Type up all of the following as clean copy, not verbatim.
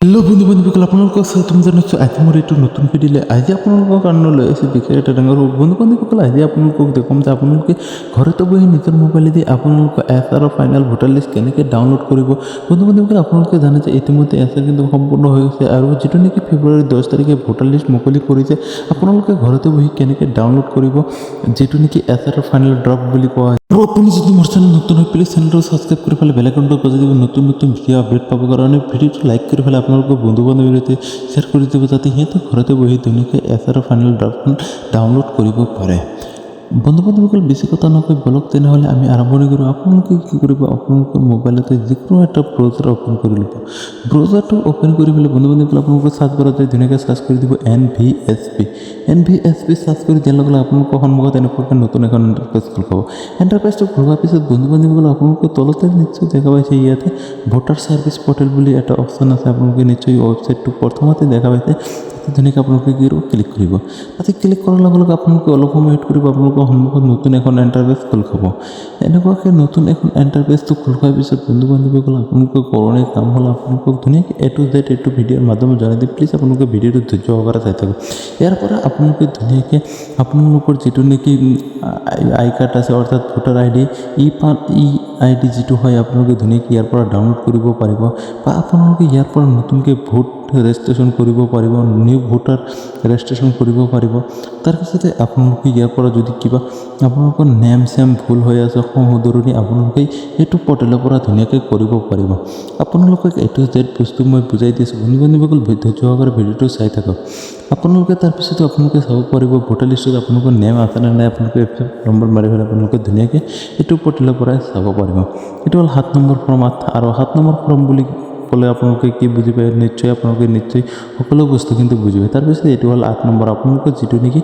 Hello' বন্ধু বান্ধৱীসকল, আপোনালোকক স্বাগতম জনাইছোঁ আজি মোৰ এইটো নতুন ভিডিঅ'লৈ। আজি আপোনালোকৰ কাৰণে লৈ আহিছোঁ বিশেষ এটা ডাঙৰ বন্ধু বান্ধৱীসকল। আজি আপোনালোকক দেখুৱাম যে আপোনালোকে ঘৰতে বহি নিজৰ মোবাইলেদি আপোনালোকৰ এছআৰৰ ফাইনেল ভোটাৰ লিষ্ট কেনেকৈ ডাউনলোড কৰিব। বন্ধু বান্ধৱীসকল, আপোনালোকে জানে যে ইতিমধ্যে এছআৰ কিন্তু সম্পূৰ্ণ হৈ গৈছে আৰু যিটো নেকি ফেব্ৰুৱাৰী 10 তাৰিখে ভোটাৰ লিষ্ট মুকলি কৰিছে। আপোনালোকে ঘৰতে বহি কেনেকৈ ডাউনলোড কৰিব, যিটো নেকি এছআৰৰ ফাইনেল ড্ৰাফ্ট বুলি কোৱা হয়। আৰু আপুনি যদি মোৰ চেনেল নতুন হৈ প্লিজ চেনেলটো ছাবস্ক্ৰাইব কৰি পেলাই বেল আইকনটো বজাই দিব নতুন নতুন ভিডিঅ' আপডেট পাবৰ কাৰণে। ভিডিঅ'টো লাইক কৰি পেলাই আপোনালোকৰ বন্ধু বান্ধৱীৰ সৈতে শ্বেয়াৰ কৰি দিব, যাতে সিহঁতে ঘৰতে বহি ধুনীয়াকৈ এছআৰৰ ফাইনেল ড্ৰাফ্টখন ডাউনলোড কৰিব পাৰে। বন্ধু বান্ধৱীসকল, বেছি কথা নকয় বলক তেনেহ'লে আমি আৰম্ভণি কৰোঁ। আপোনালোকে কি কৰিব, আপোনালোকৰ মোবাইলতে যিকোনো এটা ব্ৰাউজাৰ অ'পেন কৰি ল'ব। ব্ৰাউজাৰটো অ'পেন কৰি পেলাই বন্ধু বান্ধৱীসকল আপোনালোকৰ চাৰ্চ বাৰত যাই ধুনীয়াকৈ চাৰ্চ কৰি দিব NVSP চাৰ্চ কৰি দিয়াৰ লগে লগে আপোনালোকৰ সন্মুখত এনেকুৱাকৈ নতুন এখন ইণ্টাৰফেচ খোল খাব। ইণ্টাৰফেচটো খোলাৰ পিছত বন্ধু বান্ধৱীসকল আপোনালোকৰ তলতে নিশ্চয় দেখা পাইছে ইয়াতে ভোটাৰ ছাৰ্ভিচ পৰ্টেল বুলি এটা অপশ্যন আছে। আপোনালোকে নিশ্চয় ৱেবছাইটটো প্ৰথমতে দেখা পাইছে। ধুনীয়াকৈ আপোনালোকে কি কৰিব, ক্লিক কৰিব। তাতে ক্লিক কৰাৰ লগে লগে আপোনালোকে অলপ সময় ৱেইট কৰিব। আপোনালোকৰ সন্মুখত নতুন এখন ইণ্টাৰফেচ খোল খাব। এনেকুৱাকৈ নতুন এখন ইণ্টাৰফেচটো খোল খোৱাৰ পিছত বন্ধু বান্ধৱীসকল আপোনালোকৰ কৰণীয় কাম হ'ল আপোনালোকক ধুনীয়াকৈ A to Z এইটো ভিডিঅ'ৰ মাধ্যমত জনাই দিম। প্লিজ আপোনালোকে ভিডিঅ'টো ধৈৰ্য সহকাৰে চাই থাকক। ইয়াৰ পৰা আপোনালোকে ধুনীয়াকৈ আপোনালোকৰ যিটো নেকি আই কাৰ্ড আছে অৰ্থাৎ ভোটাৰ ID যিটো হয় আপোনালোকে ধুনীয়াকৈ ইয়াৰ পৰা ডাউনলোড কৰিব পাৰিব, বা আপোনালোকে ইয়াৰ পৰা নতুনকৈ ভোট ৰেজিষ্ট্ৰেশ্যন কৰিব পাৰিব, নিউ ভোটাৰ ৰেজিষ্ট্ৰেশ্যন কৰিব পাৰিব। তাৰপিছতে আপোনালোকে ইয়াৰ পৰা যদি কিবা আপোনালোকৰ নেম চেম ভুল হৈ আছে সংশোধনী আপোনালোকে এইটো পৰ্টেলৰ পৰা ধুনীয়াকৈ কৰিব পাৰিব। আপোনালোকক A to Z বস্তু মই বুজাই দিছোঁ। বন্ধু বান্ধৱীসকল ধৈৰ্য সহকাৰে ভিডিঅ'টো চাই থাকক। আপোনালোকে তাৰপিছতো আপোনালোকে চাব পাৰিব ভোটাৰ লিষ্টত আপোনালোকৰ নেম আছে নে নাই। আপোনালোকে নম্বৰ মাৰি পেলাই আপোনালোকে ধুনীয়াকৈ এইটো পৰ্টেলৰ পৰাই চাব পাৰিব। এইটো হ'ল 7 নম্বৰ ফৰ্ম। আৰু 7 নম্বৰ ফৰ্ম বুলি ক'লে আপোনালোকে কি বুজি পায়, আপোনালোকে নিশ্চয় সকলো বস্তু কিন্তু বুজি পায়। তাৰপিছত এইটো হ'ল 8 নম্বৰ। আপোনালোকৰ যিটো নেকি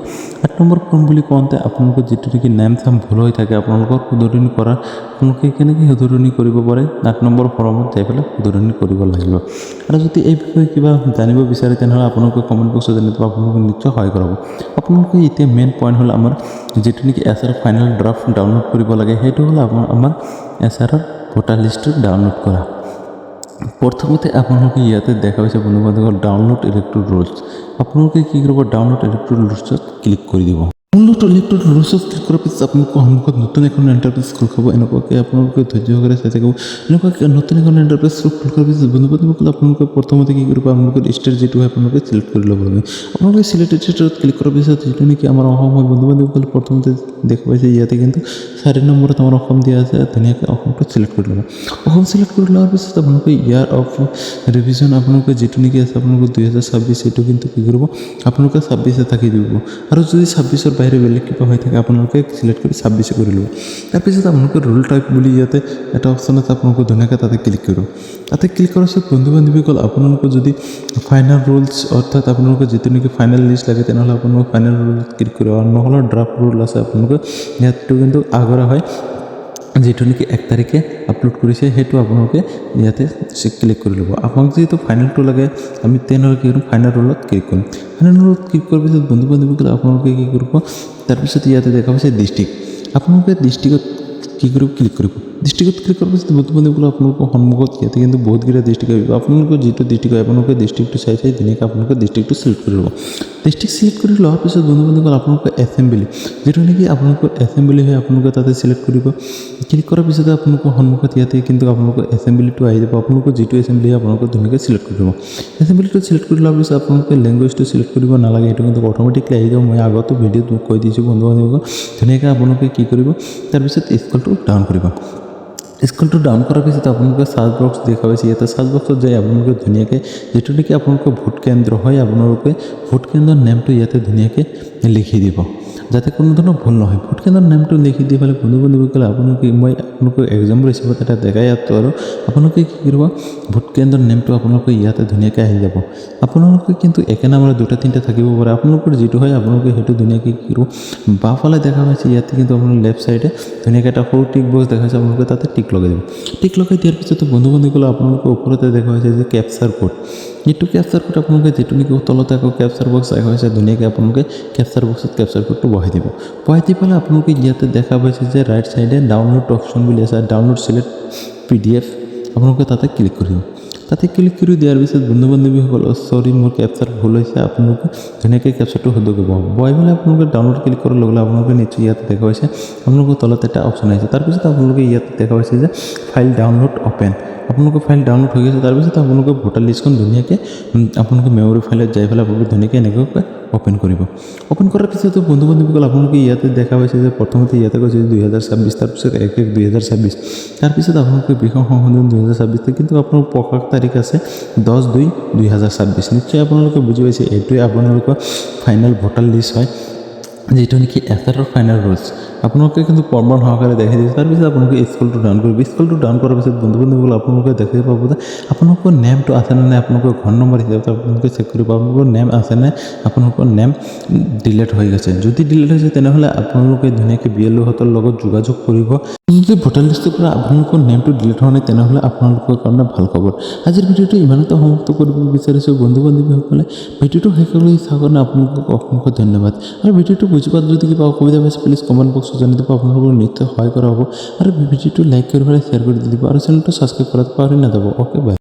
8 নম্বৰ ফৰ্ম বুলি কওঁতে আপোনালোকৰ যিটো নেকি নেম চেম ভুল হৈ থাকে আপোনালোকৰ শুধৰণি কৰা, আপোনালোকে কেনেকৈ শুধৰণি কৰিব পাৰে 8 নম্বৰ ফৰ্মত যাই পেলাই শুধৰণি কৰিব লাগিব। আৰু যদি এই বিষয়ে কিবা জানিব বিচাৰে তেনেহ'লে আপোনালোকে কমেণ্ট বক্সত জানি দিব, আপোনালোকে নিশ্চয় সহায় কৰাব। আপোনালোকে এতিয়া মেইন পইণ্ট হ'ল আমাৰ যিটো নেকি এছআৰ ফাইনেল ড্ৰাফ্ট ডাউনলোড কৰিব লাগে, সেইটো হ'ল আমাৰ এছআৰৰ ভোটাৰ লিষ্টটো ডাউনলোড কৰা। প্ৰথমতে আপোনালোকে ইয়াতে দেখা পাইছে বন্ধু বান্ধৱীসকল ডাউনলোড ইলেক্ট্ৰল ৰুলছ। আপোনালোকে কি কৰিব, ডাউনলোড ইলেক্ট্ৰল ৰুলছত ক্লিক কৰি দিব। ডাউনলোড ইলেক্ট্ৰল ৰুলছত ক্লিক কৰাৰ পিছত আপোনালোকৰ সন্মুখত নতুন এখন ইণ্টাৰফেচ খোল খাব। এনেকুৱাকৈ আপোনালোকে ধৈৰ্য সহকাৰে চাই থাকিব। এনেকুৱাকৈ নতুন এখন ইণ্টাৰফেচ খোল খোলাৰ পিছত বন্ধু বান্ধৱীসকল আপোনালোকে প্ৰথমতে কি কৰিব, আপোনালোকৰ ষ্টেট যিটো হয় আপোনালোকে চিলেক্ট কৰি ল'ব লাগে। আপোনালোকে চিলেক্টেড ষ্টেটত ক্লিক কৰাৰ পিছত যিটো নেকি আমাৰ অসম হয় বন্ধু বান্ধৱীসকল প্ৰথমতে দেখা পাইছে ইয়াতে কিন্তু 4 নম্বৰত আমাৰ অসম দিয়া আছে। ধুনীয়াকৈ অসমটো চিলেক্ট কৰি ল'ব। অসম চিলেক্ট কৰি লোৱাৰ পিছত আপোনালোকে ইয়াৰ অফ ৰিভিজন আপোনালোকে যিটো নেকি আছে আপোনালোকৰ 2026 এইটো কিন্তু কি কৰিব, আপোনালোকে 26 থাকি দিব। আৰু যদি 26-ৰ বাহিৰে বেলেগ কিবা হৈ থাকে আপোনালোকে চিলেক্ট কৰি 26 কৰি ল'ব। তাৰপিছত আপোনালোকে ৰুল টাইপ বুলি ইয়াতে এটা অপশ্যন আছে, আপোনালোকে ধুনীয়াকৈ তাতে ক্লিক কৰিব। তাতে ক্লিক কৰাৰ পিছত বন্ধু বান্ধৱীসকল আপোনালোকৰ যদি ফাইনেল ৰুলছ অৰ্থাৎ আপোনালোকৰ যিটো নেকি ফাইনেল লিষ্ট লাগে তেনেহ'লে আপোনালোকে ফাইনেল ৰুল ক্লিক কৰিব। আৰু নহ'লে ড্ৰাফ্ট ৰুল আছে আপোনালোকে ইয়াতটো কিন্তু আগৰে হয়, যিটো নেকি 1 তাৰিখে আপলোড কৰিছে সেইটো আপোনালোকে ইয়াতে ক্লিক কৰি ল'ব। আপোনাক যিহেতু ফাইনেলটো লাগে আমি তেনেহ'লে কি কৰিম, ফাইনেল ৰুলত ক্লিক কৰিম। ফাইনেল ৰুলত ক্লিক কৰাৰ পিছত বন্ধু বান্ধৱীসকল আপোনালোকে কি কৰিব, তাৰপিছত ইয়াতে দেখা পাইছে ডিষ্ট্ৰিক্ট। আপোনালোকে ডিষ্ট্ৰিক্টত কি কৰিব, ক্লিক কৰিব। ডিষ্ট্ৰিক্টত ক্লিক কৰাৰ পিছত বন্ধু বান্ধৱীসকল আপোনালোকৰ সন্মুখত ইয়াতে কিন্তু বহুতকেইটা ডিষ্ট্ৰিক্ট আহিব। আপোনালোকৰ যিটো ডিষ্ট্ৰিক্ট হয় আপোনালোকে ডিষ্ট্ৰিক্টটো চাই ধুনীয়াকৈ আপোনালোকে ডিষ্ট্ৰিক্টটো চিলেক্ট কৰি ল'ব। ডিষ্ট্ৰিক্ট চিলেক্ট কৰি লোৱাৰ পিছত বন্ধু বান্ধৱীসকল আপোনালোকৰ এছেম্বলি যিটো নেকি আপোনালোকৰ এছেম্বলি হয় আপোনালোকে তাতে চিলেক্ট কৰিব। ক্লিক কৰাৰ পিছতে আপোনালোকৰ সন্মুখত ইয়াতে কিন্তু আপোনালোকৰ এছেম্বলিটো আহি যাব। আপোনালোকৰ যিটো এছেম্বলি হয় আপোনালোকে ধুনীয়াকৈ চিলেক্ট কৰি ল'ব। এছেম্বলিটো চিলেক্ট কৰি লোৱাৰ পিছত আপোনালোকে লেংগুৱেজটো চিলেক্ট কৰিব নালাগে, সেইটো কিন্তু অট'মেটিকলি আহি যাব। মই আগতো ভিডিঅ'ত কৈ দিছোঁ বন্ধু বান্ধৱীসকল। ধুনীয়াকৈ আপোনালোকে কি কৰিব, তাৰপিছত স্কেলটো ডাউন কৰিব। স্কেলটো ডাউন কৰাৰ পিছত আপোনালোকে চাৰ্চ বক্স দেখা পাইছে। ইয়াতে চাৰ্চ বক্সত যাই আপোনালোকে ধুনীয়াকৈ যিটো নেকি আপোনালোকৰ ভোট কেন্দ্ৰ হয় আপোনালোকে ভোট কেন্দ্ৰৰ নেমটো ইয়াতে ধুনীয়াকৈ লিখি দিব, যাতে কোনো ধৰণৰ ভুল নহয়। ভোট কেন্দ্ৰৰ নেমটো লিখি দি পেলাই বন্ধু বান্ধৱীসকলে মই আপোনালোকৰ এক্সাম্পল হিচাপত এটা দেখাই আছোঁ। আৰু আপোনালোকে কি কৰিব, ভোট কেন্দ্ৰৰ নেমটো আপোনালোকে ইয়াতে ধুনীয়াকৈ আহি যাব। আপোনালোকে কিন্তু একে নামৰে 2-3টা থাকিব পাৰে। আপোনালোকৰ যিটো হয় আপোনালোকে সেইটো ধুনীয়াকৈ কি কৰিব, বাওঁফালে দেখা পাইছে ইয়াতে কিন্তু আপোনাৰ লেফ্ট চাইডে ধুনীয়াকৈ এটা সৰু টিক বক্স দেখাইছে, আপোনালোকে তাতে টিক লগাই দিব। টিক লগাই দিয়াৰ পিছত বন্ধু বান্ধৱীসকলে আপোনালোকৰ ওপৰতে দেখা পাইছে যে কেপচাৰ কোড। এইটো কেপচাৰ কোড আপোনালোকে যিটো নেকি তলতে আকৌ কেপচাৰ বক্স দেখা পাইছে, ধুনীয়াকৈ আপোনালোকে কেপচাৰ বক্সত কেপচাৰ কোডটো বহাই দিব। বহাই দি পেলাই আপোনালোকে ইয়াতে দেখা পাইছে যে ৰাইট চাইডে ডাউনলোড অপশ্যন বুলি আছে, ডাউনলোড চিলেক্ট PDF আপোনালোকে তাতে ক্লিক কৰিব। তাতে ক্লিক কৰি দিয়াৰ পিছত বন্ধু বান্ধৱীসকল চৰি মোৰ কেপচাৰ ভুল হৈছে আপোনালোকে ধুনীয়াকৈ কেপচাৰটো শুদ্ধ কৰিব বহাই পেলাই আপোনালোকে ডাউনলোড ক্লিক কৰাৰ লগে লগে আপোনালোকে নিশ্চয় ইয়াত দেখা পাইছে আপোনালোকৰ তলত এটা অপশ্যন আহিছে তাৰপিছত আপোনালোকে ইয়াত দেখা পাইছে যে ফাইল ডাউনলোড অ'পেন আপোনালোকৰ ফাইল ডাউনলোড হৈ গৈছে তাৰপিছত আপোনালোকে ভোটাৰ লিষ্টখন ধুনীয়াকৈ আপোনালোকে মেমৰি ফাইলত যাই পেলাই আপোনালোকে ধুনীয়াকৈ এনেকৈ অ'পেন কৰিব অ'পেন কৰাৰ পিছতো বন্ধু বান্ধৱীসকল আপোনালোকে ইয়াতে দেখা পাইছে যে প্ৰথমতে ইয়াতে কৈছে 2026 তাৰপিছত 1/1/2026 তাৰপিছত আপোনালোকে বিষয় সংশোধন 2026 কিন্তু আপোনাৰ প্ৰকাশ তাৰিখ আছে 10/2/2026 নিশ্চয় আপোনালোকে বুজি পাইছে এইটোৱে আপোনালোকৰ ফাইনেল ভোটাৰ লিষ্ট হয় যেটো নেকি এছআৰৰ ফাইনেল ৰুলছ আপোনালোকে কিন্তু প্ৰমাণ সহকাৰে দেখাই দিছে তাৰপিছত আপোনালোকে স্কুলটো ডাউন কৰিব স্কুলটো ডাউন কৰাৰ পিছত বন্ধু বান্ধৱীসকল আপোনালোকে দেখাই পাব যে আপোনালোকৰ নেমটো আছে নে নাই আপোনালোকৰ ঘৰ নম্বৰ হিচাপে আপোনালোকে চেক কৰিব আপোনালোকৰ নেম আছে নে আপোনালোকৰ নেম ডিলিট হৈ গৈছে যদি ডিলিট হৈছে তেনেহ'লে আপোনালোকে ধুনীয়াকৈ বিএলঅ'হঁতৰ লগত যোগাযোগ কৰিব যদি ভোটাৰ লিষ্টৰ পৰা আপোনালোকৰ নেমটো ডিলিট হোৱা নাই তেনেহ'লে আপোনালোকৰ কাৰণে ভাল খবৰ আজিৰ ভিডিঅ'টো ইমানতে সমাপ্ত কৰিব বিচাৰিছোঁ বন্ধু বান্ধৱীসকলে ভিডিঅ'টো শেষ কৰি চাওক কাৰণে আপোনালোকক অসংখ্য ধন্যবাদ আৰু ভিডিঅ'টো বুজি পোৱাত যদি কিবা অসুবিধা পাইছে প্লিজ কমেণ্ট বক্সত জনাই দিব আপোনালোকৰ নিশ্চয় সহায় কৰা হ'ব আৰু ভিডিঅ'টো লাইক কৰি পেলাই শ্বেয়াৰ কৰি দিব আৰু চেনেলটো ছাবস্ক্ৰাইব কৰাটো পাহৰি নাযাব অ'কে বাই